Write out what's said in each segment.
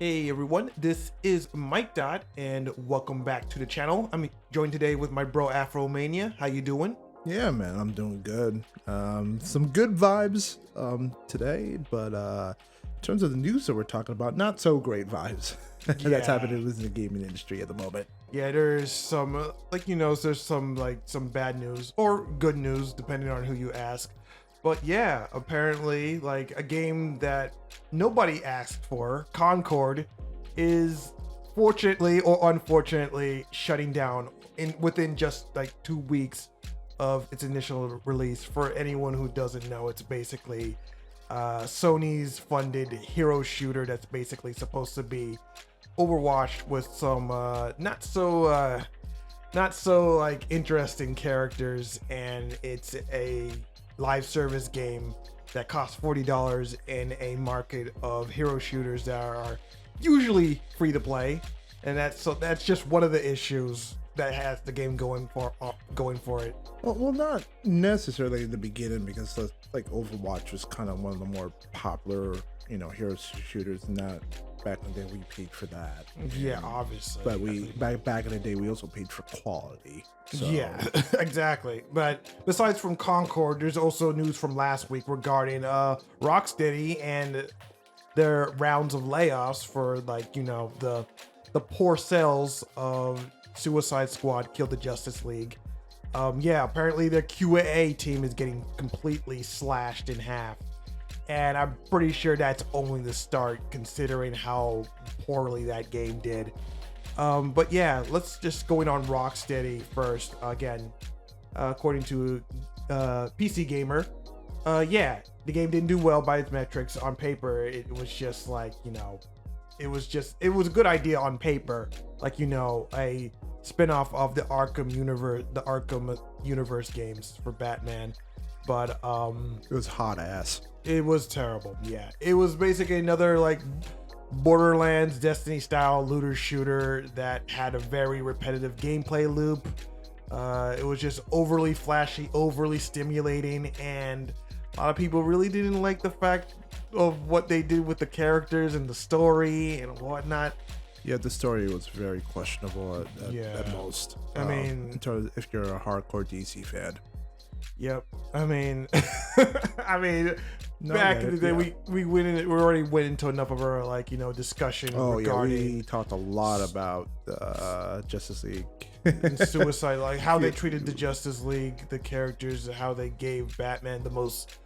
Hey everyone, this is Mikedot, and welcome back to the channel. I'm joined today with my bro Afromania. How you doing? Yeah, man, I'm doing good. Some good vibes today, but in terms of the news that we're talking about, not so great vibes. That's happening within the gaming industry at the moment. Yeah, there's some there's some bad news or good news depending on who you ask. But yeah, apparently like a game that nobody asked for, Concord, is fortunately or unfortunately shutting down within just like 2 weeks of its initial release. For anyone who doesn't know, it's basically Sony's funded hero shooter that's basically supposed to be Overwatch with some not so like interesting characters, and it's a live service game that costs $40 in a market of hero shooters that are usually free to play, and that's just one of the issues that has the game going for it. Well, not necessarily in the beginning, because like Overwatch was kind of one of the more popular, hero shooters, and that back in the day we paid for that. Yeah, obviously. But we back in the day we also paid for quality. So. Yeah, exactly. But besides from Concord, there's also news from last week regarding Rocksteady and their rounds of layoffs for the poor sales of Suicide Squad Kill the Justice League. Apparently their QA team is getting completely slashed in half. And I'm pretty sure that's only the start, considering how poorly that game did. But yeah, let's just go in on Rocksteady first. Again, according to PC Gamer, the game didn't do well by its metrics. On paper, it was just like, it was a good idea on paper. Like, a spin-off of the Arkham universe games for Batman. But it was hot ass. It was terrible. Yeah, it was basically another like Borderlands Destiny style looter shooter that had a very repetitive gameplay loop. It was just overly flashy, overly stimulating, and a lot of people really didn't like the fact of what they did with the characters and the story and whatnot. Yeah, the story was very questionable at most. I mean, in terms of if you're a hardcore DC fan. Yep. I mean, back in the day, we already went into enough of our discussion. Regarding we talked a lot about Justice League and Suicide, like how they treated the Justice League, the characters, how they gave Batman the most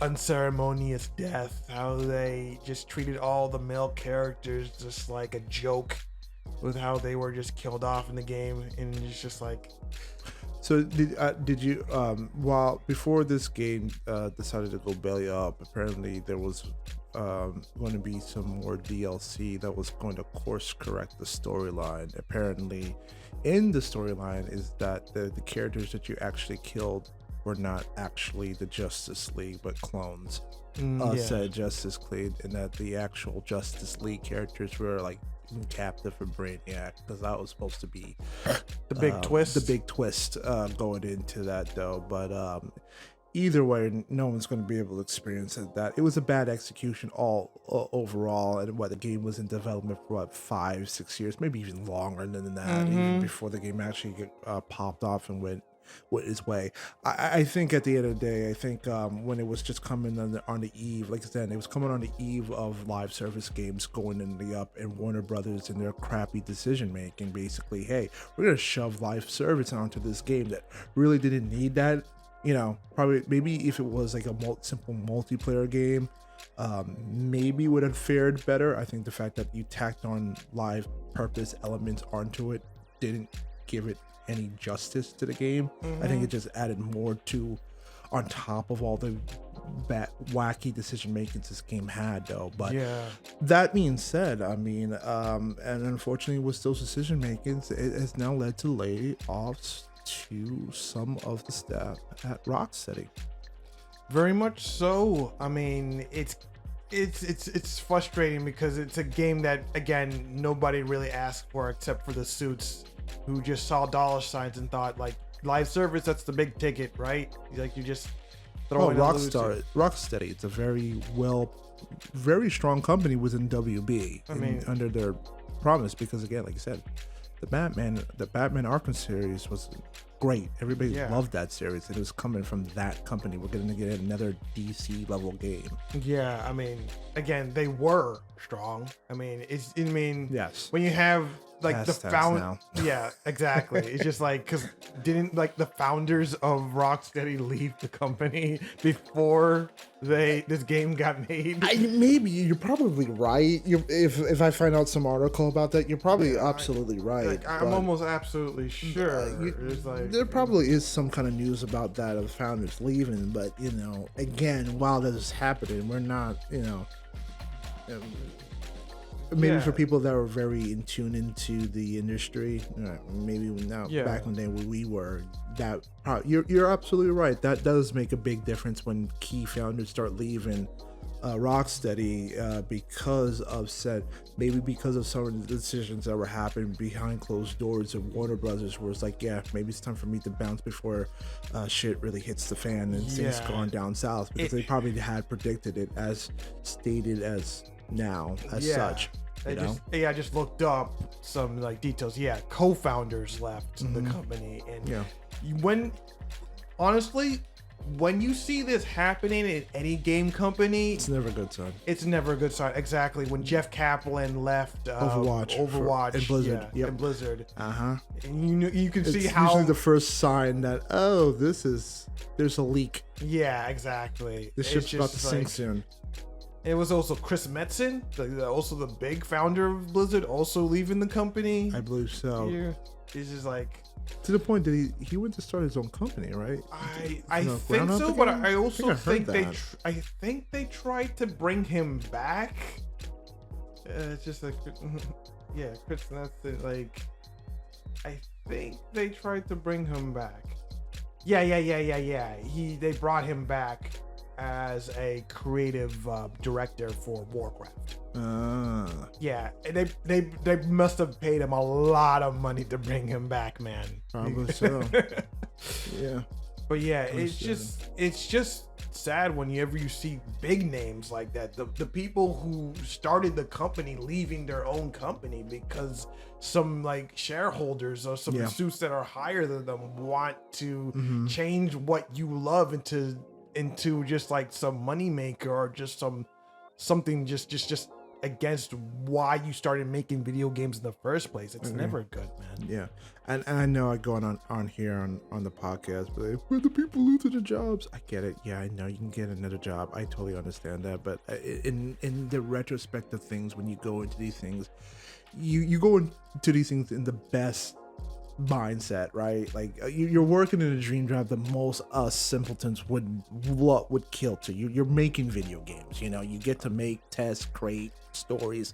unceremonious death, how they just treated all the male characters just like a joke with how they were just killed off in the game, and it's just like. So did you while before this game decided to go belly up, apparently there was going to be some more DLC that was going to course correct the storyline. Apparently in the storyline is that the characters that you actually killed were not actually the Justice League but clones said Justice League, and that the actual Justice League characters were like captive for Brainiac, because that was supposed to be the big twist. The big twist going into that though. But either way, no one's going to be able to experience that. It was a bad execution overall, and the game was in development for 5-6 years, maybe even longer than that, even before the game actually popped off and went its way. I think at the end of the day, I think when it was just coming on the eve, like I said, it was coming on the eve of live service games going in the up, and Warner Brothers and their crappy decision making, basically, hey, we're gonna shove live service onto this game that really didn't need that. Probably maybe if it was like a simple multiplayer game, maybe would have fared better. I think the fact that you tacked on live purpose elements onto it didn't give it any justice to the game. I think it just added more on top of all the wacky decision makings this game had though. But that being said, and unfortunately with those decision makings, it has now led to layoffs to some of the staff at Rocksteady. Very much so. I mean, it's frustrating because it's a game that, again, nobody really asked for except for the suits, who just saw dollar signs and thought like live service, that's the big ticket, right? Like, you just throwing a losing. Rocksteady. It's a very strong company within WB. Under their promise, because again, like you said, the Batman Arkham series was great. Everybody loved that series. It was coming from that company. We're going to get another DC level game. Yeah, again, they were strong. Yes. When you have like the found, yeah, exactly. It's just like, because didn't like the founders of Rocksteady leave the company before this game got made? Maybe you're probably right. If I find out some article about that, you're probably absolutely right. I'm almost absolutely sure. There probably is some kind of news about that of the founders leaving, but again, while this is happening, we're not, maybe for people that were very in tune into the industry, maybe now back when we were, that you're absolutely right. That does make a big difference when key founders start leaving Rocksteady because of some of the decisions that were happening behind closed doors of Warner Brothers, where it's like, maybe it's time for me to bounce before shit really hits the fan and things gone down south, because they probably had predicted it as stated as now as such. I just looked up some like details. Co-founders left the company, and when you see this happening in any game company, it's never a good sign. It's never a good sign. Exactly. When Jeff Kaplan left Overwatch and Blizzard, and Blizzard, and you can see it's how usually the first sign that there's a leak. Yeah, exactly. The ship's about to sink soon. It was also Chris Metzen, also the big founder of Blizzard, also leaving the company. I believe so. Yeah. It's just like, to the point that he went to start his own company, right? I think so, but I also think they tried to bring him back. It's just like, Chris Metzen, like, I think they tried to bring him back. Yeah. They brought him back as a creative director for Warcraft. Yeah, they must have paid him a lot of money to bring him back, man. Probably so. Yeah. But it's just sad whenever you see big names like that. The people who started the company leaving their own company because some like shareholders or some suits that are higher than them want to change what you love into just like some moneymaker, or just something just against why you started making video games in the first place. It's never good, man. Yeah. And I know I go on here on the podcast, but where the people losing their jobs. I get it. Yeah, I know you can get another job. I totally understand that. But in the retrospect of things, when you go into these things, you go into these things in the best mindset, right? Like you're working in a dream job that most us simpletons would kill to. You're making video games, you get to make, test, create stories,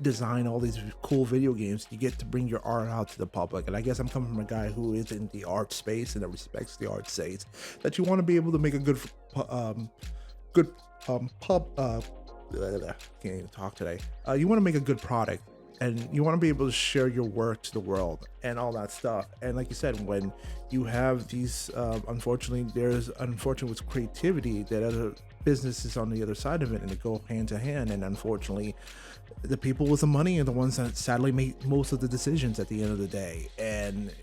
design all these cool video games. You get to bring your art out to the public. And I guess I'm coming from a guy who is in the art space and that respects the art space, that you want to be able to make a good can't even talk today. You want to make a good product, and you want to be able to share your work to the world and all that stuff. And like you said, when you have these, unfortunately with creativity, that other businesses on the other side of it, and they go hand to hand. And unfortunately, the people with the money are the ones that sadly make most of the decisions at the end of the day. And,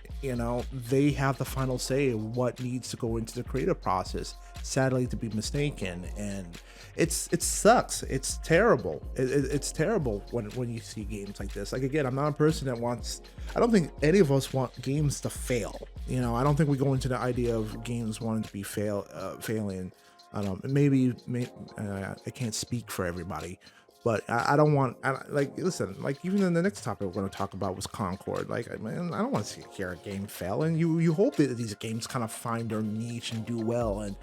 they have the final say of what needs to go into the creative process, sadly to be mistaken. And it sucks. It's terrible. It's terrible when you see games like this. Like, again, I'm not a person that I don't think any of us want games to fail. I don't think we go into the idea of games wanting to be failing. Maybe I can't speak for everybody, but I don't want, listen, like even in the next topic we're going to talk about was Concord. Like, man, I don't want to hear a game fail. And you hope that these games kind of find their niche and do well. And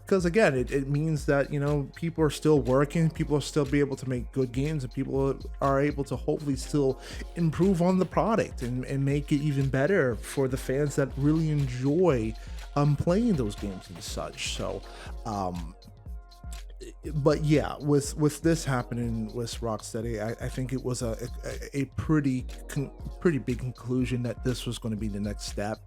because again, it means that, people are still working, people will still be able to make good games, and people are able to hopefully still improve on the product and make it even better for the fans that really enjoy playing those games and such. So, but yeah, with this happening with Rocksteady, I think it was a pretty big conclusion that this was going to be the next step.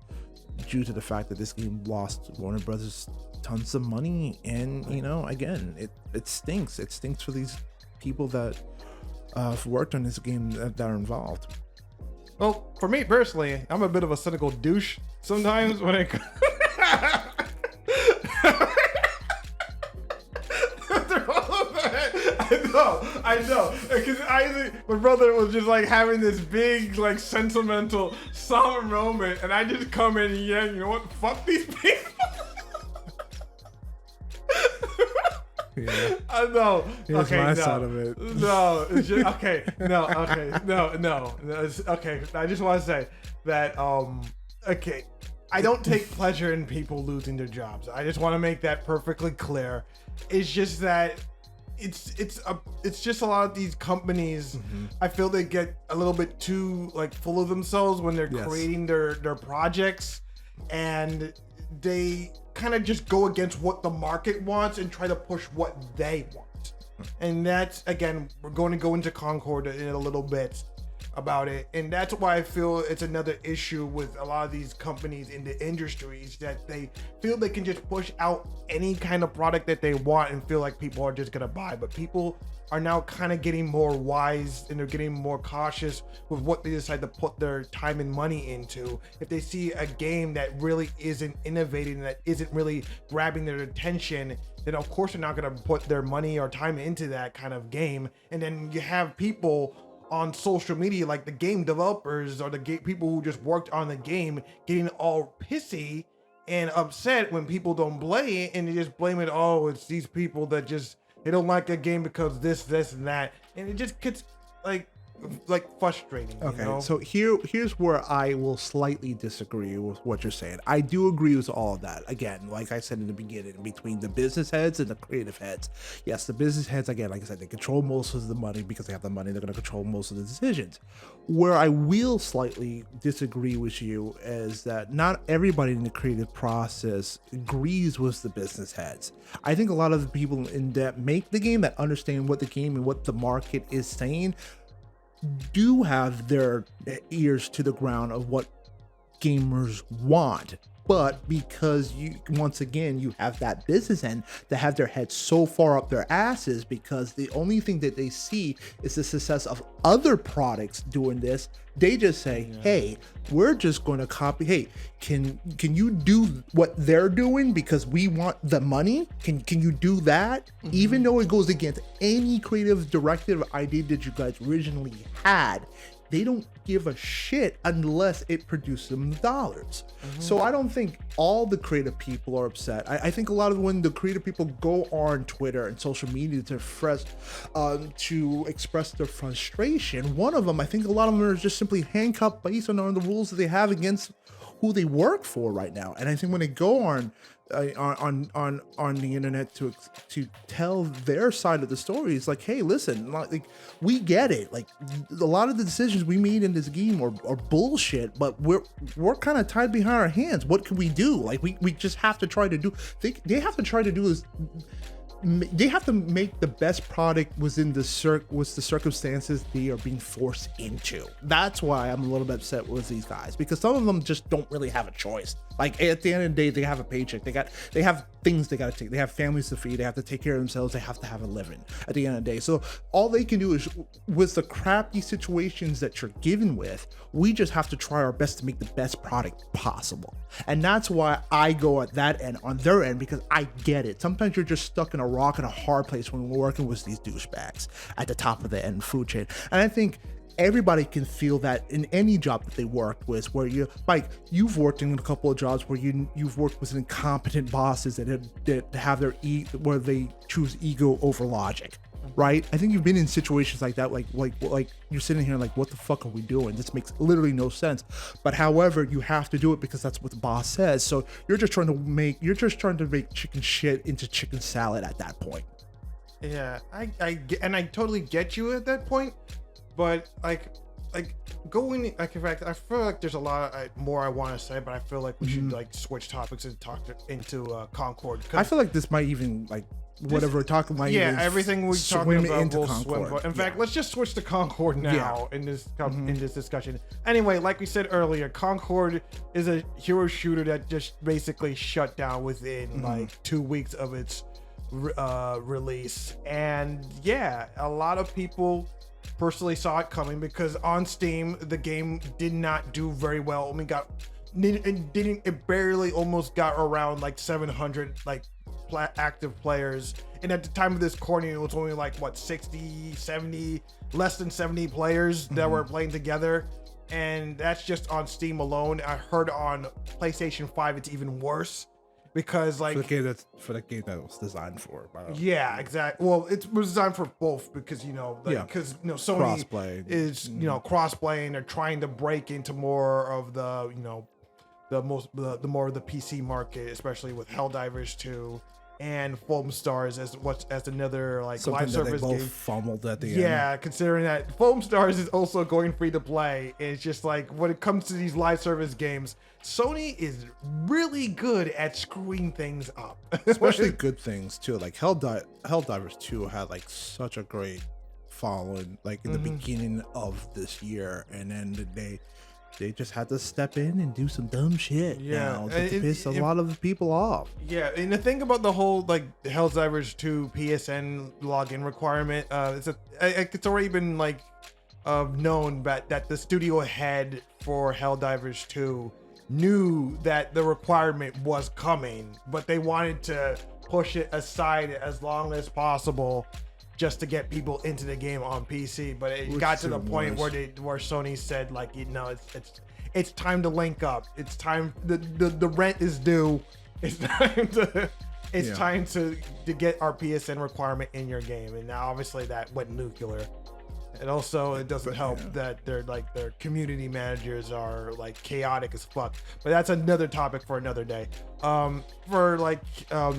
due to the fact that this game lost Warner Brothers tons of money, and again, it stinks. It stinks for these people that have worked on this game that are involved. Well, for me personally, I'm a bit of a cynical douche sometimes when it comes. I know, because my brother was just like having this big, like, sentimental, somber moment, and I just come in and you know what? Fuck these people. Yeah. I know. Here's okay, my no. side of it. No, it's just okay. No, okay, no. It's, okay, I just want to say that. Okay, I don't take pleasure in people losing their jobs. I just want to make that perfectly clear. It's just that it's just a lot of these companies. I feel they get a little bit too like full of themselves when they're creating their projects, and they kind of just go against what the market wants and try to push what they want. And that's, again, we're going to go into Concord in a little bit about it, and that's why I feel it's another issue with a lot of these companies in the industries, that they feel they can just push out any kind of product that they want and feel like people are just gonna buy. But people are now kind of getting more wise, and they're getting more cautious with what they decide to put their time and money into. If they see a game that really isn't innovating, that isn't really grabbing their attention, then of course they're not gonna put their money or time into that kind of game. And then you have people on social media, like the game developers or the people who just worked on the game, getting all pissy and upset when people don't play it, and they just blame it. Oh, it's these people that just, they don't like the game because this, and that, and it just gets like frustrating. Okay, so here's where I will slightly disagree with what you're saying. I do agree with all of that. Again, like I said in the beginning, between the business heads and the creative heads. Yes, the business heads, again, like I said, they control most of the money. Because they have the money, they're going to control most of the decisions. Where I will slightly disagree with you is that not everybody in the creative process agrees with the business heads. I think a lot of the people that make the game, that understand what the game and what the market is saying, do have their ears to the ground of what gamers want. But because you have that business end that have their heads so far up their asses, because the only thing that they see is the success of other products doing this, they just say, hey, we're just going to copy. Hey, can you do what they're doing because we want the money? Can you do that? Even though it goes against any creative directive idea that you guys originally had, they don't give a shit unless it produces them dollars. So I don't think all the creative people are upset. I think a lot of when the creative people go on Twitter and social media to express their frustration, one of them, I think a lot of them are just simply handcuffed based on the rules that they have against who they work for right now. And I think when they go on the internet to tell their side of the story, it's like, hey, listen, like, we get it. Like, a lot of the decisions we made in this game are bullshit, but we're kind of tied behind our hands. What can we do? Like, we just have to try to do. They have to try to do is. They have to make the best product within the circumstances they are being forced into. That's why I'm a little bit upset with these guys, because some of them just don't really have a choice. Like, at the end of the day, they have a paycheck. They have things they got to take. They have families to feed. They have to take care of themselves. They have to have a living at the end of the day. So all they can do is, with the crappy situations that you're given with, we just have to try our best to make the best product possible. And that's why I go at that end, on their end, because I get it. Sometimes you're just stuck in a rock and a hard place when we're working with these douchebags at the top of the end food chain. And I think everybody can feel that in any job that they worked with, where you've worked in a couple of jobs where you've worked with incompetent bosses that have where they choose ego over logic, right? I think you've been in situations like that, like you're sitting here like, what the fuck are we doing? This makes literally no sense. But however, you have to do it because that's what the boss says. So you're just trying to make chicken shit into chicken salad at that point. Yeah, I totally get you at that point. But like, like going like in fact I feel like there's a lot more I want to say, but I feel like we should like switch topics and talk into Concord. I feel like this might even like whatever we're talking about. Yeah, everything we're talking about will swim. In fact, let's just switch to Concord now in this in this discussion. Anyway, like we said earlier, Concord is a hero shooter that just basically shut down within like 2 weeks of its release, and yeah, a lot of people personally saw it coming because on Steam the game did not do very well. It barely almost got around like 700 like active players, and at the time of this recording it was only like what 60 70 less than 70 players that were playing together, and that's just on Steam alone. I heard on PlayStation 5 it's even worse because like for the game that it was designed for. Yeah, exactly. Well, it was designed for both because because Sony crossplay is crossplay, and they're trying to break into more of the the more of the PC market, especially with Helldivers 2 and Foam Stars as another like something live service they both game. fumbled at the end. Yeah, considering that Foam Stars is also going free to play, it's just like when it comes to these live service games, Sony is really good at screwing things up. Especially good things too. Like Helldivers 2 had like such a great following like in the beginning of this year, and then they just had to step in and do some dumb shit now to piss a lot of people off. Yeah, and the thing about the whole like Helldivers 2 PSN login requirement, it's already been like known that the studio head for Helldivers 2 knew that the requirement was coming, but they wanted to push it aside as long as possible just to get people into the game on PC. But it got to the point where Sony said like, it's time to link up. It's time, the rent is due. It's time to get our PSN requirement in your game. And now obviously that went nuclear. And also it doesn't help that their community managers are like chaotic as fuck. But that's another topic for another day. For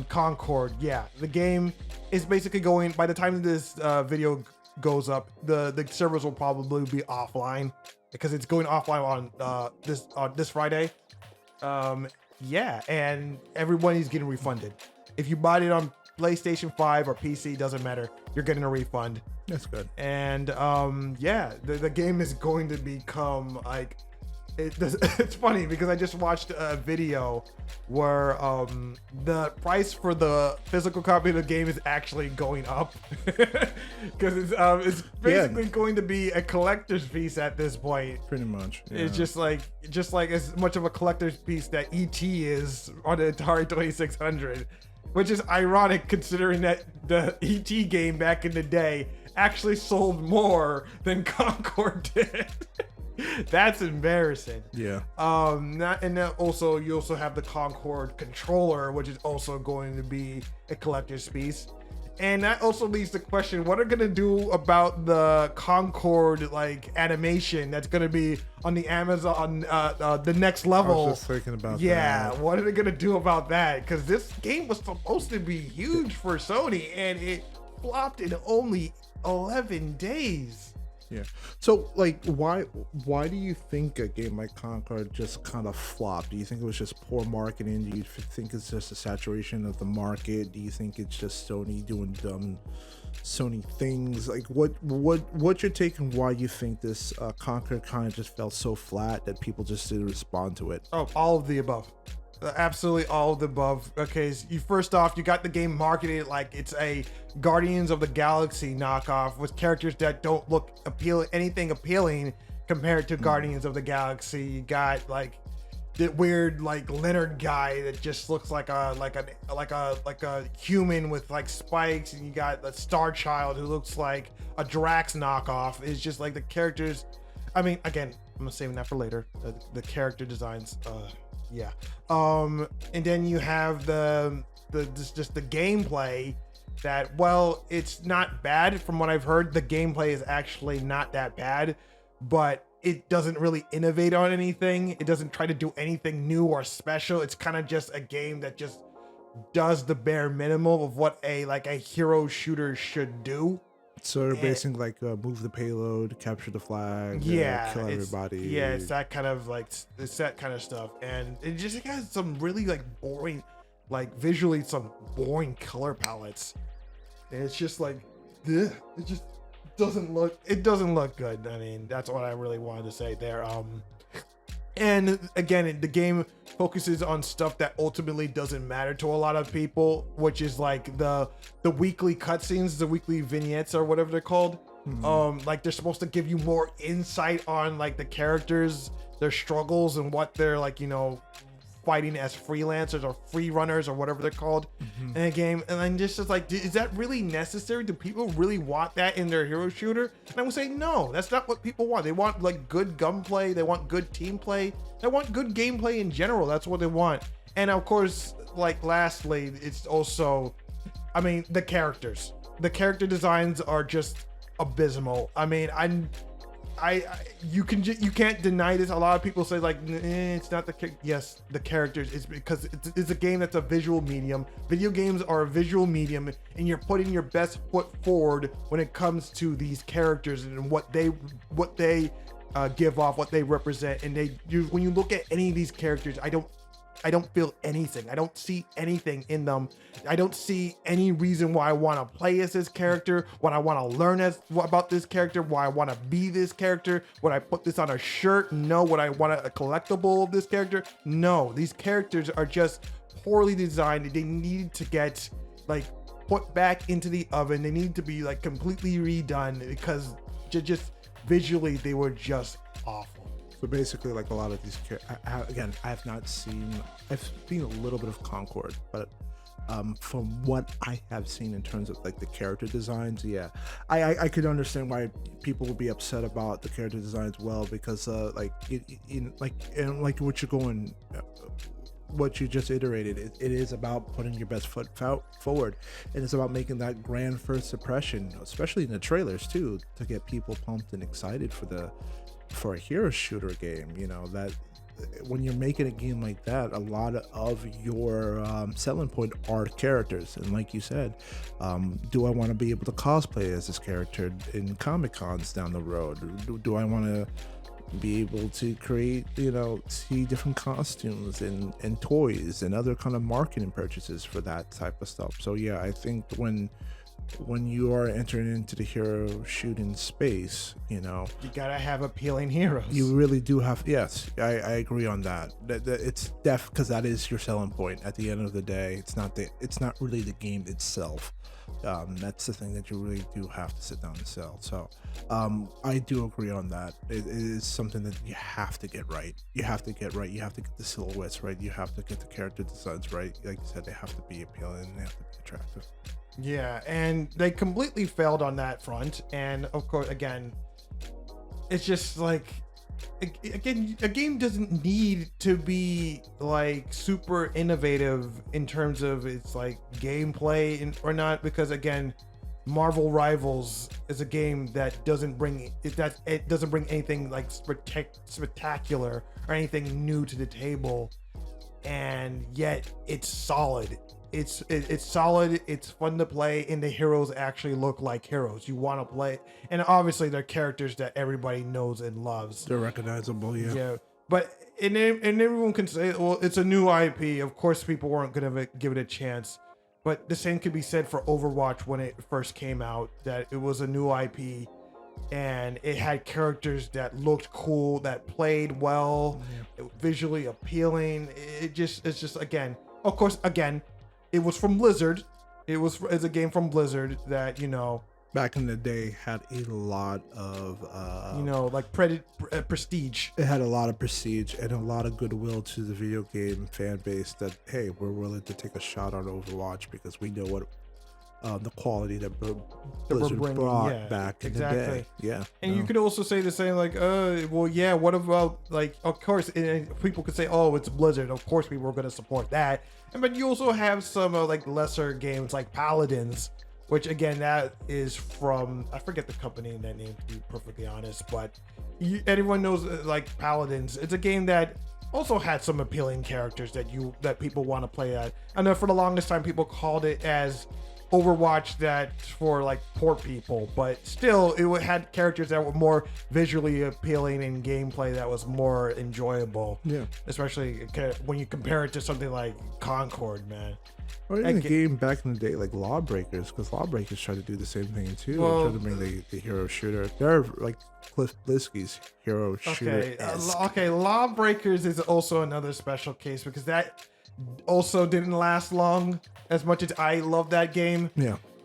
Concord, the game is basically going, by the time this video goes up, the servers will probably be offline because it's going offline on this Friday. And everyone is getting refunded. If you bought it on PlayStation 5 or PC, doesn't matter, you're getting a refund. That's good. And the game is going to become like it's funny because I just watched a video where the price for the physical copy of the game is actually going up because it's basically going to be a collector's piece at this point. Pretty much. Yeah. It's just like as much of a collector's piece that ET is on the Atari 2600, which is ironic considering that the ET game back in the day actually sold more than Concord did. That's embarrassing. Yeah. Also you also have the Concord controller, which is also going to be a collector's piece. And that also leads to the question, what are going to do about the Concord like animation that's going to be on the Amazon the next level? I was just thinking about that. Yeah, what are they going to do about that? Because this game was supposed to be huge for Sony and it flopped in only 11 days. Yeah. So like why do you think a game like Concord just kind of flopped? Do you think it was just poor marketing? Do you think it's just a saturation of the market? Do you think it's just Sony doing dumb Sony things? Like what's your take on why you think this Concord kind of just felt so flat that people just didn't respond to it? Oh, all of the above. Absolutely all of the above. Okay, so first off, you got the game marketed like it's a Guardians of the Galaxy knockoff with characters that don't look anything appealing compared to Guardians of the Galaxy. You got like the weird like Leonard guy that just looks like a human with like spikes, and you got the Star Child who looks like a Drax knockoff. It's just like the characters. I mean, again, I'm saving that for later. The character designs. And then you have the gameplay that, well, it's not bad from what I've heard. The gameplay is actually not that bad, but it doesn't really innovate on anything. It doesn't try to do anything new or special. It's kind of just a game that just does the bare minimum of what a hero shooter should do. So they're basically like move the payload, capture the flag, kill everybody. Yeah, it's that kind of like it's that kind of stuff, and it just has some really like boring, like visually some boring color palettes, and it's just like, ugh, it just doesn't look good. I mean, that's what I really wanted to say there. And again, the game focuses on stuff that ultimately doesn't matter to a lot of people, which is like the weekly cutscenes, the weekly vignettes or whatever they're called. Like they're supposed to give you more insight on like the characters, their struggles, and what they're like, you know, fighting as freelancers or free runners or whatever they're called in a game. And then just like, is that really necessary? Do people really want that in their hero shooter? And I would say no, that's not what people want. They want like good gunplay, they want good team play, they want good gameplay in general. That's what they want. And of course, like lastly, it's also, I mean, the characters the designs are just abysmal. I mean, you can't deny this. A lot of people say like, it's not yes, the characters. It's because it's a game that's a visual medium. Video games are a visual medium, and you're putting your best foot forward when it comes to these characters and what they give off, what they represent. And when you look at any of these characters, I don't feel anything. I don't see anything in them. I don't see any reason why I want to play as this character, what I want to learn about this character, why I want to be this character, would I put this on a shirt? No. Would I want a collectible of this character? No. These characters are just poorly designed. They need to get like put back into the oven. They need to be like completely redone because just visually they were just awful. So basically, like a lot of these, I've seen a little bit of Concord, but from what I have seen in terms of like the character designs, yeah, I could understand why people would be upset about the character designs. Well, because like what you just iterated, it is about putting your best foot forward, and it's about making that grand first impression, especially in the trailers too, to get people pumped and excited for a hero shooter game. You know, that when you're making a game like that, a lot of your selling point are characters. And like you said, do I want to be able to cosplay as this character in Comic-Cons down the road? Do I want to be able to create, see different costumes and toys and other kind of marketing purchases for that type of stuff? So yeah, I think when you are entering into the hero shooting space, you gotta have appealing heroes. You really do have. Yes, I agree on that. It's because that is your selling point. At the end of the day, it's not really the game itself. That's the thing that you really do have to sit down and sell. So I do agree on that. It is something that you have to get right. You have to get the silhouettes right. You have to get the character designs right. Like you said, they have to be appealing and they have to be attractive. Yeah, and they completely failed on that front. And of course, again, it's just like, again, a game doesn't need to be like super innovative in terms of its like gameplay or not, because again, Marvel Rivals is a game that doesn't bring anything like spectacular or anything new to the table, and yet it's solid. It's solid. It's fun to play, and the heroes actually look like heroes you want to play. And obviously, they're characters that everybody knows and loves. They're recognizable, yeah. Yeah, but and everyone can say, well, it's a new IP. Of course, people weren't gonna give it a chance. But the same could be said for Overwatch when it first came out. That it was a new IP, and it had characters that looked cool, that played well, visually appealing. It's just again, of course, again. It was from Blizzard. It's a game from Blizzard that, back in the day had a lot of like prestige. It had a lot of prestige and a lot of goodwill to the video game fan base that, hey, we're willing to take a shot on Overwatch because we know what the quality that Blizzard brought back in the day. Yeah. And you could also say the same, like, well, yeah, what about, like, of course, people could say, oh, it's Blizzard. Of course, people are going to support that. But you also have some like lesser games like Paladins, which again, that is from, I forget the company in that name, to be perfectly honest, but everyone knows like Paladins. It's a game that also had some appealing characters that people want to play at. I know for the longest time, people called it as Overwatch that for like poor people, but still had characters that were more visually appealing and gameplay that was more enjoyable. Yeah. Especially when you compare it to something like Concord, man. Or in the game back in the day, like Lawbreakers, because Lawbreakers tried to do the same thing too. Well, tried to bring the hero shooter. They're like Cliff Blisky's hero shooter. Okay, Lawbreakers is also another special case because that also didn't last long. As much as I love that game,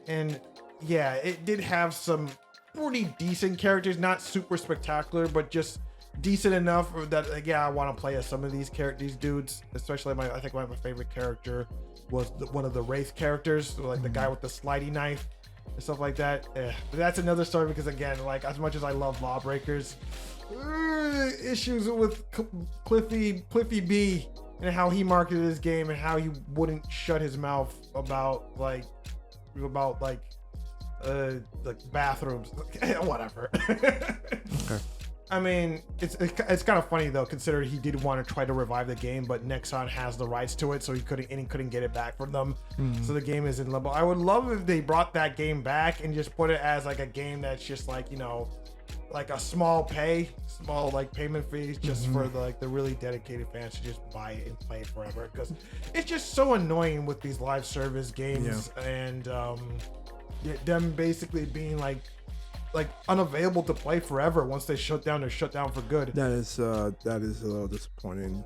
and it did have some pretty decent characters, not super spectacular, but just decent enough that I want to play as some of these dudes. Especially I think one of my favorite character was one of the Wraith characters, like the guy with the slidey knife and stuff like that. But that's another story because again, like as much as I love Lawbreakers, issues with Cliffy B. And how he marketed his game and how he wouldn't shut his mouth about bathrooms, whatever. Okay. I mean, it's kind of funny though, considering he did want to try to revive the game, but Nexon has the rights to it, so he couldn't get it back from them. So the game is in limbo. I would love if they brought that game back and just put it as like a game that's just like like a small payment fees just for the really dedicated fans to just buy it and play it forever, because it's just so annoying with these live service games and them basically being like unavailable to play forever. Once they shut down, they're shut down for good. That is a little disappointing.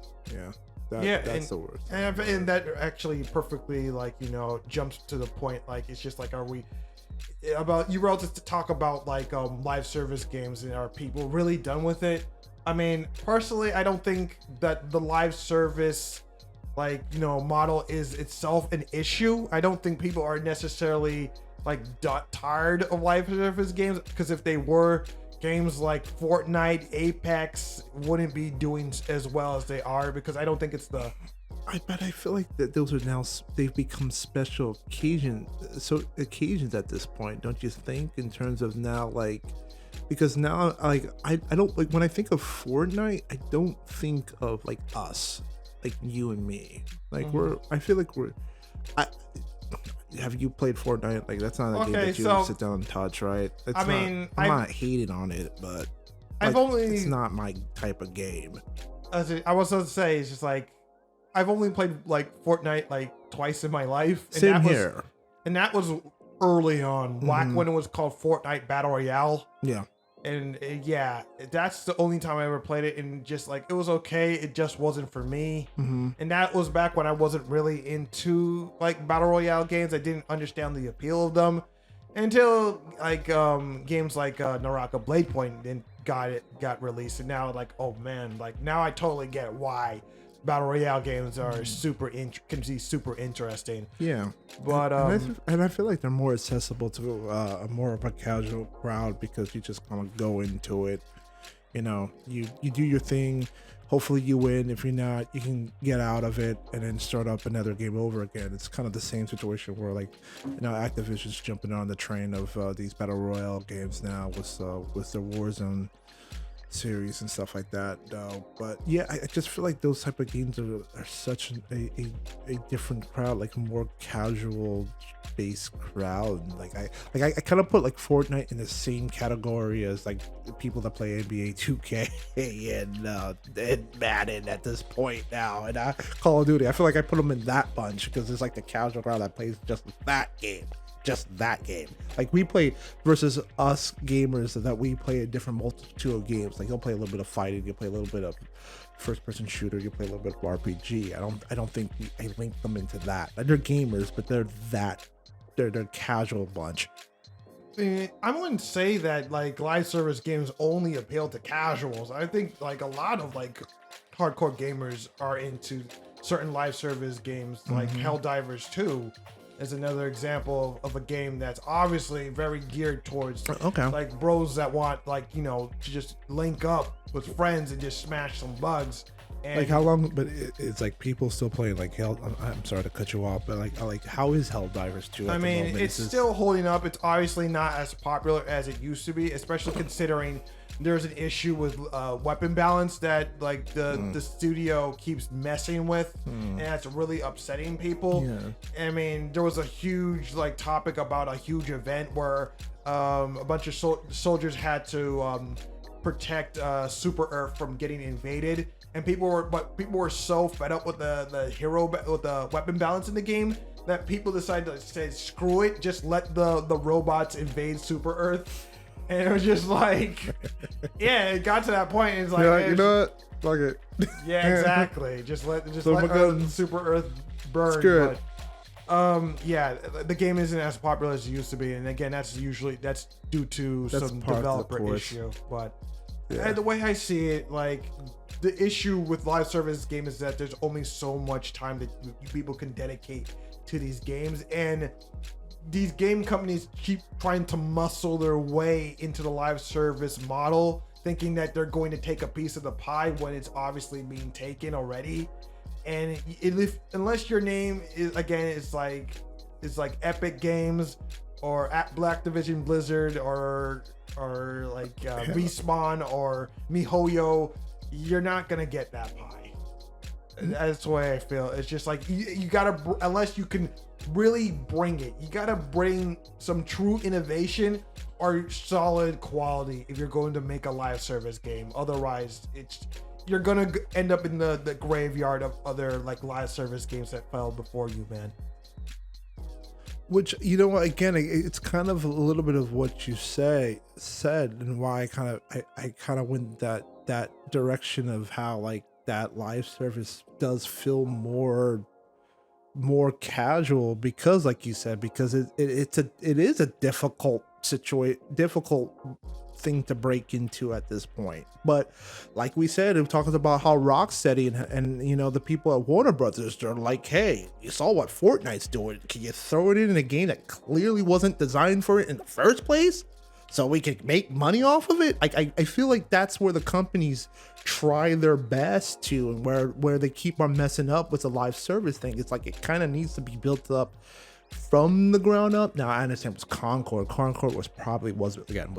That's the worst. And that actually perfectly jumps to the point. Like it's just like, you were to talk about live service games, and are people really done with it? I mean, personally, I don't think that the live service model is itself an issue. I don't think people are necessarily tired of live service games, because if they were, games like Fortnite, Apex wouldn't be doing as well as they are, because I don't think it's the but I feel like that those are now, they've become special occasions at this point, don't you think? In terms of now, because now I don't when I think of Fortnite, I don't think of us, you and me. I feel like have you played Fortnite? That's not a game that you sit down and touch, right? I'm not hating on it, but it's not my type of game. I was going to say, it's just I've only played Fortnite twice in my life. And Same here. And that was early on, back when it was called Fortnite Battle Royale. Yeah. And that's the only time I ever played it, and just it was okay. It just wasn't for me. And that was back when I wasn't really into Battle Royale games. I didn't understand the appeal of them until games like Naraka Blade Point then got released, and now oh man, now I totally get why Battle Royale games are super interesting. Yeah, but and I feel like they're more accessible to a more of a casual crowd, because you just kind of go into it. You do your thing. Hopefully you win. If you're not, you can get out of it and then start up another game over again. It's kind of the same situation where Activision's jumping on the train of these Battle Royale games now with the Warzone series and stuff like that. But I just feel like those type of games are such a different crowd, a more casual based crowd. I kind of put Fortnite in the same category as people that play NBA 2K and Madden at this point now, and Call of Duty. I feel like I put them in that bunch, because it's the casual crowd that plays just that game. We play versus us gamers that we play a different multitude of games. You'll play a little bit of fighting, you'll play a little bit of first person shooter, you'll play a little bit of RPG. I don't think I link them into that. They're gamers, but they're casual bunch. I wouldn't say that live service games only appeal to casuals. I think a lot of hardcore gamers are into certain live service games, Helldivers 2 is another example of a game that's obviously very geared towards bros that want to just link up with friends and just smash some bugs. And how long? But it's people still playing Hell. I'm sorry to cut you off, but how is Helldivers 2? I mean, it's still holding up. It's obviously not as popular as it used to be, especially considering there's an issue with weapon balance that like the studio keeps messing with, and that's really upsetting people. I mean, there was a huge like topic about a huge event where a bunch of soldiers had to protect Super Earth from getting invaded, and people were so fed up with the weapon balance in the game that people decided to say, screw it, just let the robots invade Super Earth. And it was just like, yeah, it got to that point. And it's like, yeah, you know what? Fuck it. Yeah, exactly. Just let Super Earth burn. Screw it. But, yeah, the game isn't as popular as it used to be, and again, that's due to some developer issue. But the way I see it, like the issue with live service game is that there's only so much time that people can dedicate to these games, and these game companies keep trying to muscle their way into the live service model, thinking that they're going to take a piece of the pie when it's obviously being taken already. And unless your name is like Epic Games or at Black Division Blizzard or like Respawn or MiHoYo, you're not gonna get that pie. That's the way I feel. It's just like you gotta, unless you can really bring it, you gotta bring some true innovation or solid quality if you're going to make a live service game. Otherwise, you're gonna end up in the graveyard of other like live service games that fell before you, man. Which, you know, again, it's kind of a little bit of what you said, and why I kind of went that direction of how like that live service does feel more casual, because like you said, because it is a difficult thing to break into at this point. But like we said, we're talking about how Rocksteady and you know, the people at Warner Brothers, they're like, hey, you saw what Fortnite's doing, can you throw it in a game that clearly wasn't designed for it in the first place so we can make money off of it? I feel like that's where the companies try their best to, and where they keep on messing up with the live service thing. It's like it kind of needs to be built up from the ground up. Now I understand it was Concord was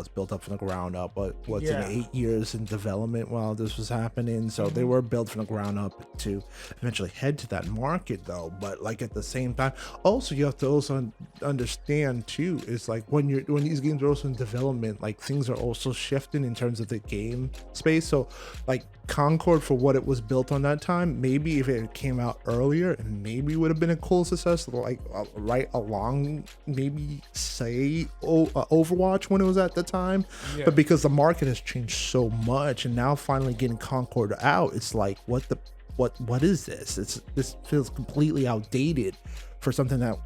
built up from the ground up, but in 8 years in development while this was happening, so they were built from the ground up to eventually head to that market though. But like at the same time, also you have to also understand too, is like when these games are also in development, like things are also shifting in terms of the game space. So like Concord, for what it was built on that time, maybe if it came out earlier, and maybe would have been a cool success, like right along maybe say Overwatch when it was at the time. But because the market has changed so much, and now finally getting Concord out, it's like what is this? This feels completely outdated for something that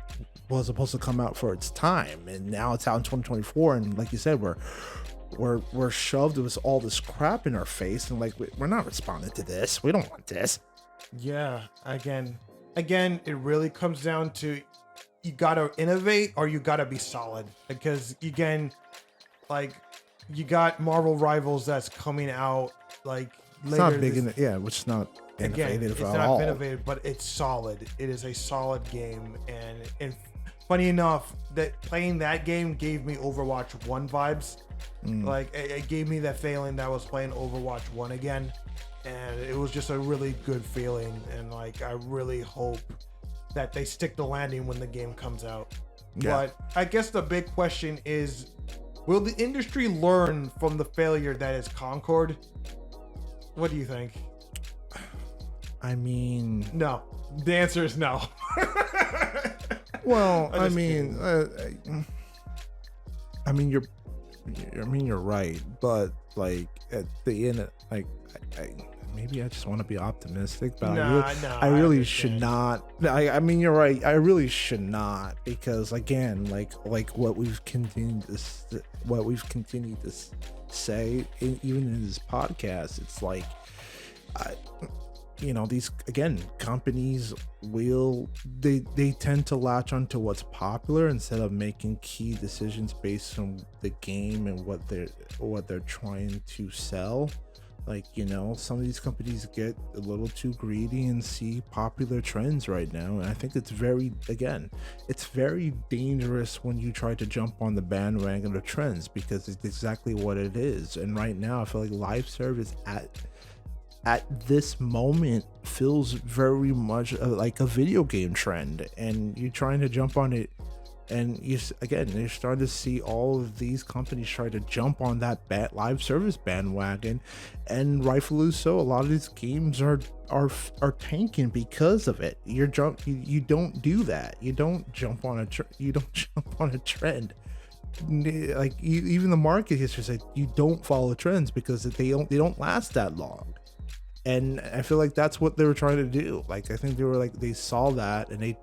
was supposed to come out for its time, and now it's out in 2024, and like you said, we're shoved with all this crap in our face, and like we're not responding to this. We don't want this. Yeah, again, it really comes down to you gotta innovate or you gotta be solid, because again, like you got Marvel Rivals that's coming out like it's later. Not big which is not innovative at all. It's not innovative, but it's solid. It is a solid game, and funny enough, that playing that game gave me Overwatch 1 vibes. Like it gave me that feeling that I was playing Overwatch 1 again, and it was just a really good feeling, and like I really hope that they stick the landing when the game comes out. But I guess the big question is, will the industry learn from the failure that is Concord? What do you think? I mean, no. The answer is no. Well, I mean, you're right, but like at the end, like maybe I just want to be optimistic, but I really should not. I mean, you're right. I really should not, because again, like what we've continued to say, even in this podcast, it's like, you know, these companies they tend to latch onto what's popular instead of making key decisions based on the game and what they're trying to sell. Like, some of these companies get a little too greedy and see popular trends right now. And I think it's very dangerous when you try to jump on the bandwagon of trends, because it's exactly what it is. And right now, I feel like live service at this moment feels very much like a video game trend, and you're trying to jump on it. And you're starting to see all of these companies try to jump on that live service bandwagon, and rightfully so. A lot of these games are tanking because of it. You don't do that. You don't jump on a trend. Like even the market history said, you don't follow trends because they don't last that long. And I feel like that's what they were trying to do. Like I think they saw that, and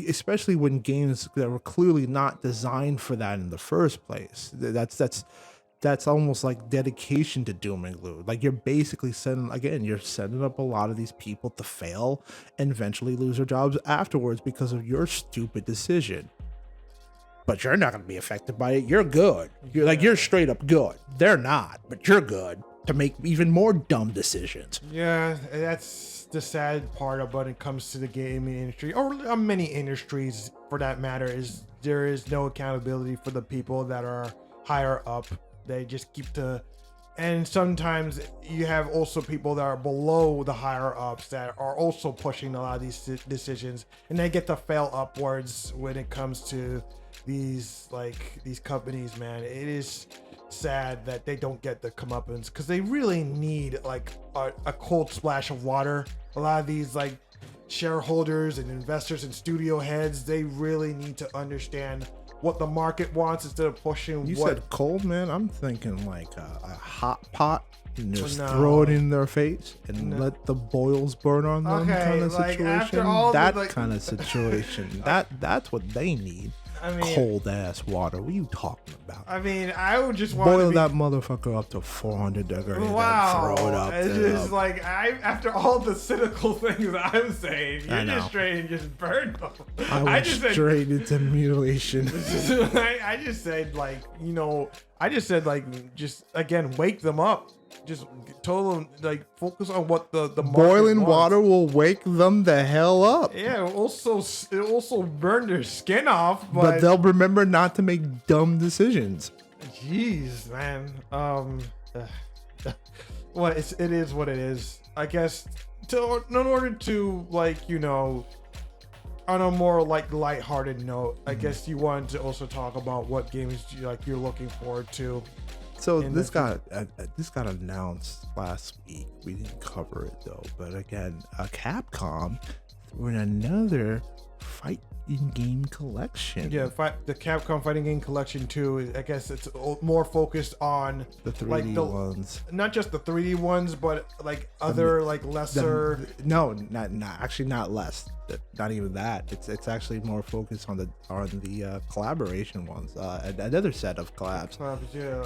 especially when games that were clearly not designed for that in the first place. That's almost like dedication to doom and gloom. Like you're basically setting up a lot of these people to fail and eventually lose their jobs afterwards because of your stupid decision. But you're not going to be affected by it. You're good. You're straight up good. They're not, but you're good to make even more dumb decisions. Yeah, that's the sad part of when it comes to the gaming industry, or many industries for that matter, is there is no accountability for the people that are higher up. They just and sometimes you have also people that are below the higher ups that are also pushing a lot of these decisions, and they get to fail upwards when it comes to these companies. Man, it is sad that they don't get the comeuppance, because they really need like a cold splash of water. A lot of these like shareholders and investors and studio heads, they really need to understand what the market wants instead of pushing. You said cold, man. I'm thinking like a hot pot, and just throw it in their face and let the boils burn on them, kind of situation. Kind of situation. That's what they need. I mean, cold ass water. What are you talking about? I mean, I would just want boil that motherfucker up to 400 degrees. Wow, and throw it up. It's just like after all the cynical things I'm saying, you're just straight and just burned them. I went straight into mutilation. I just said just again wake them up. Just total focus on what the boiling water will wake them the hell up. Yeah, it also burn their skin off, but they'll remember not to make dumb decisions. Jeez, man. It is what it is. I guess in order to on a more lighthearted note, I guess you wanted to also talk about what games you're looking forward to. So this got announced last week. We didn't cover it though, but again, Capcom threw in another fighting game collection. Yeah, the Capcom Fighting Game Collection 2. I guess it's more focused on the 3D ones, not just the 3D ones, but other lesser. Not less. Not even that. It's actually more focused on the collaboration ones. Another set of collabs.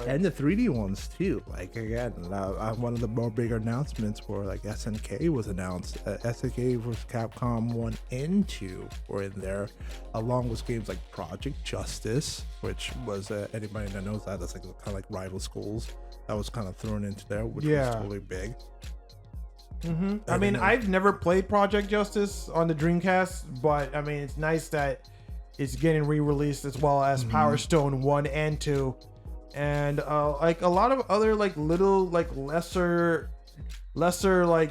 And the 3D ones too. One of the more bigger announcements were SNK was announced. SNK vs Capcom 1 and 2 were in there, along with games like Project Justice, which was anybody that knows that's kind of like rival schools. That was kind of thrown into there, which was totally big. Mm-hmm. I mean, I've never played Project Justice on the Dreamcast, but I mean, it's nice that it's getting re-released, as well as Power Stone 1 and 2, and a lot of other little lesser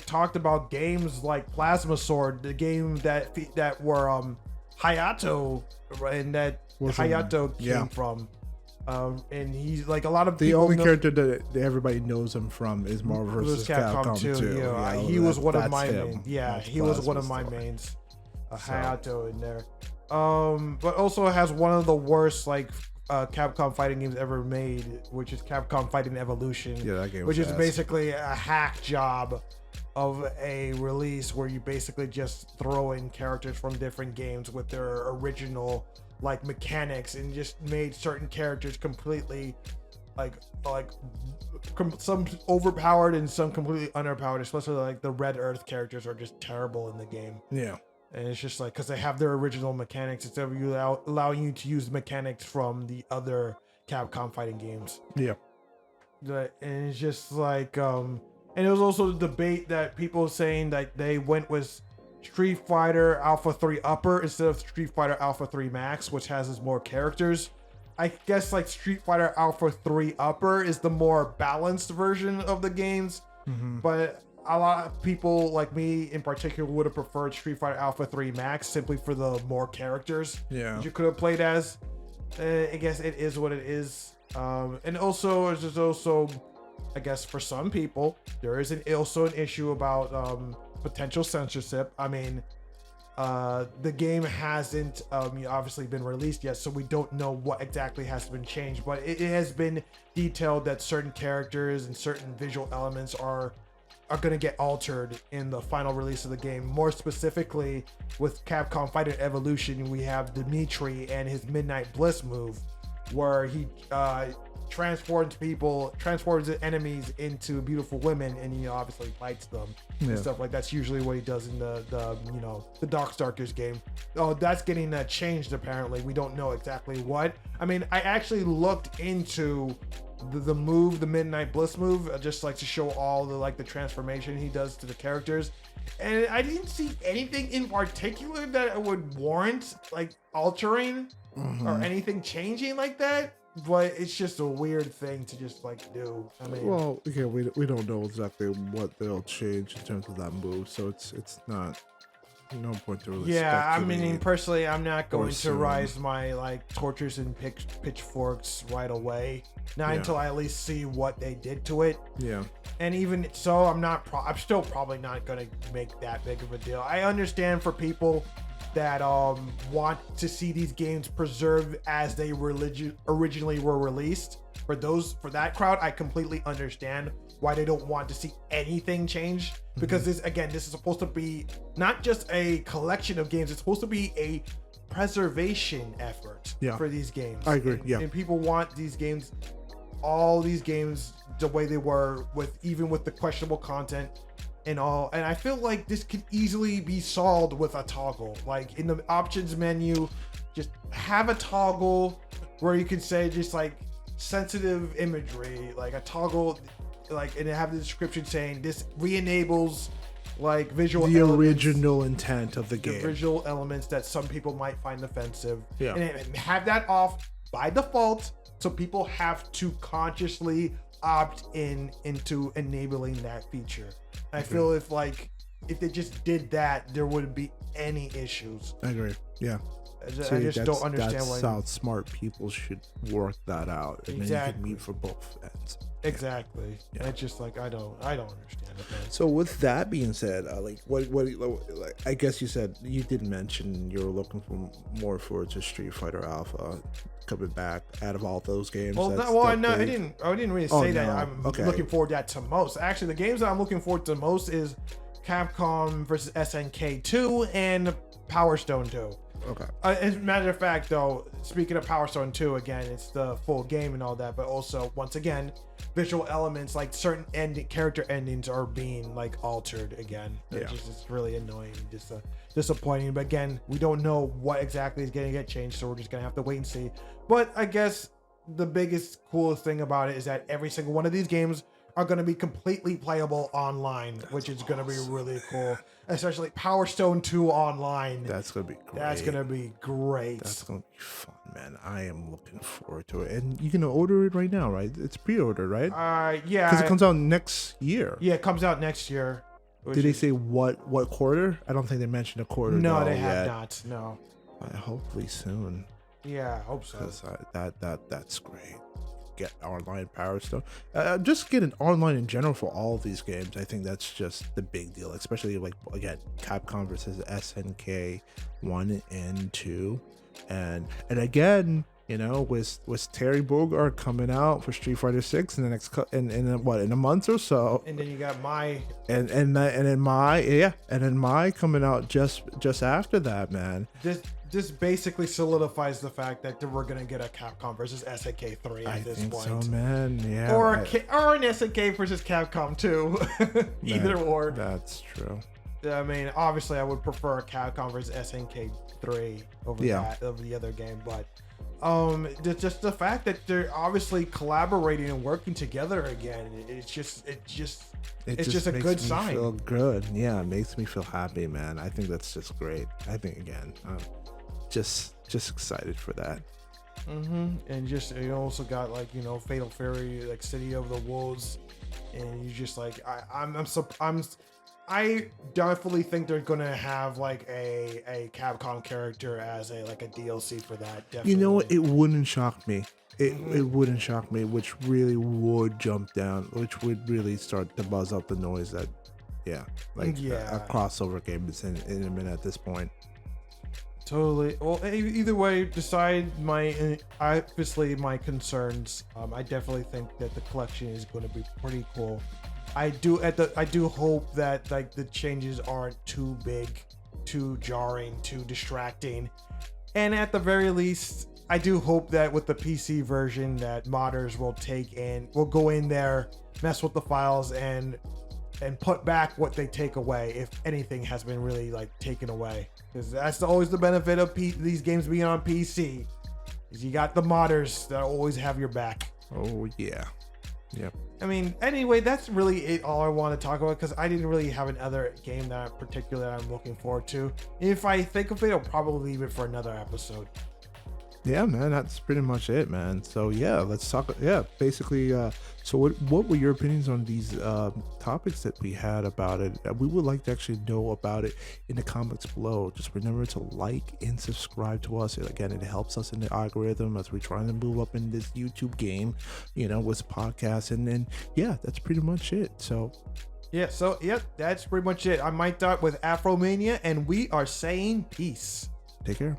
talked about games like Plasma Sword, the game that were Hayato, and that Hayato came from. And he's a lot of the only character that everybody knows him from is Marvel vs. Capcom 2. Yeah, he was one of my mains. Yeah, he was one of my mains. Hayato in there. But also has one of the worst Capcom fighting games ever made, which is Capcom Fighting Evolution. Yeah, that game. Which is basically a hack job of a release where you basically just throw in characters from different games with their original mechanics, and just made certain characters completely some overpowered and some completely underpowered, especially the Red Earth characters are just terrible in the game. Yeah. And it's just because they have their original mechanics instead of you allowing you to use mechanics from the other Capcom fighting games. Yeah. And it's just and And there was also the debate that people saying that they went with Street Fighter Alpha 3 Upper instead of Street Fighter Alpha 3 Max, which has more characters. I guess like Street Fighter Alpha 3 Upper is the more balanced version of the games, but a lot of people like me in particular would have preferred Street Fighter Alpha 3 Max simply for the more characters you could have played as. I guess it is what it is. And also, there's also, I guess for some people, there is also an issue about potential censorship. I mean, the game hasn't obviously been released yet, so we don't know what exactly has been changed, but it has been detailed that certain characters and certain visual elements are going to get altered in the final release of the game. More specifically, with Capcom Fighter Evolution, we have Dimitri and his Midnight Bliss move, where he transforms enemies into beautiful women, and he obviously fights them and stuff like that's usually what he does in the Darkstalkers game. Oh, that's getting changed apparently. We don't know exactly what. I mean, I actually looked into the move, the Midnight Bliss move, just like to show all the transformation he does to the characters, and I didn't see anything in particular that would warrant altering or anything changing like that. But it's just a weird thing to just do. I mean, well, okay, we don't know exactly what they'll change in terms of that move, so it's not no point to really. Yeah, I mean, personally, I'm not going to rise my torches and pitchforks right away. Not until I at least see what they did to it. Yeah. And even so, I'm still probably not going to make that big of a deal. I understand for people that want to see these games preserved as they originally were released. For that crowd, I completely understand why they don't want to see anything change, because this is supposed to be not just a collection of games, it's supposed to be a preservation effort for these games. I agree. And people want all these games the way they were, even with the questionable content and all. And I feel like this could easily be solved with a toggle. In the options menu, just have a toggle where you can say just sensitive imagery, a toggle, and have the description saying this re-enables visual the elements, original intent of the game, the visual elements that some people might find offensive, and have that off by default, so people have to consciously opt into enabling that feature. I feel if they just did that, there wouldn't be any issues. I agree. Yeah. I just don't understand why. That's how smart people should work that out, and then you can meet for both ends. Exactly. Yeah. It's just I don't understand it, man. So with that being said, what I guess you said you did mention you were looking for more for just Street Fighter Alpha coming back out of all those games. Well, I didn't really say that. I'm looking forward to that to most. Actually, the games that I'm looking forward to most is Capcom versus SNK 2 and Power Stone 2. Okay. As a matter of fact, though, speaking of Power Stone 2, again, it's the full game and all that, but also, once again, visual elements, certain character endings are being altered again. It's really annoying, just disappointing. But again, we don't know what exactly is going to get changed, so we're just going to have to wait and see. But I guess the biggest, coolest thing about it is that every single one of these games are going to be completely playable online, which is going to be really cool. Especially Power Stone 2 online. That's going to be great. That's going to be great. That's going to be fun, man. I am looking forward to it. And you can order it right now, right? It's pre-ordered, right? Yeah. Because it comes out next year. Yeah, it comes out next year. Did they say what quarter? I don't think they mentioned a quarter. No, they have not. No. Hopefully soon. Yeah, I hope so. Because that's great. Get online Power Stone. Just get an online in general for all of these games. I think that's just the big deal, especially again, Capcom versus SNK 1 and 2, and again, with Terry Bogard coming out for Street Fighter 6 in the next in a month or so, and then you got Mai and then Mai coming out just after that, man. This basically solidifies the fact that we're gonna get a Capcom versus SNK 3 at this point. So, man, yeah. Or an SNK versus Capcom 2. Either or. That's true. I mean, obviously, I would prefer a Capcom versus SNK 3 over the other game, but Just the fact that they're obviously collaborating and working together again. It's just a makes good me sign. Feel good. Yeah, it makes me feel happy, man. I think that's just great. I think again, I'm just excited for that. And just you also got like Fatal Fury, like City of the Wolves, and you just like I definitely think they're gonna have like a Capcom character as a DLC for that. Definitely. You know what? It wouldn't shock me. It wouldn't shock me, which really would jump down, which would really start to buzz up the noise that, a crossover game is in a minute at this point. Totally. Well, either way, beside obviously my concerns, I definitely think that the collection is going to be pretty cool. I do hope that like the changes aren't too big, too jarring, too distracting, and at the very least, I do hope that with the PC version that modders will go in there, mess with the files, and put back what they take away if anything has been really like taken away, because that's always the benefit of these games being on PC, is you got the modders that always have your back. Oh yeah. Yep. I mean, anyway, that's really all I want to talk about, because I didn't really have another game that I'm looking forward to. If I think of it, I'll probably leave it for another episode. Yeah, man, that's pretty much it, man. So yeah, let's talk. Yeah, basically. So what were your opinions on these topics that we had about it? We would like to actually know about it in the comments below. Just remember to like and subscribe to us. Again, it helps us in the algorithm as we're trying to move up in this YouTube game, with podcasts. And then yeah, that's pretty much it. So that's pretty much it. I'm Mikedot with Afromania, and we are saying peace. Take care.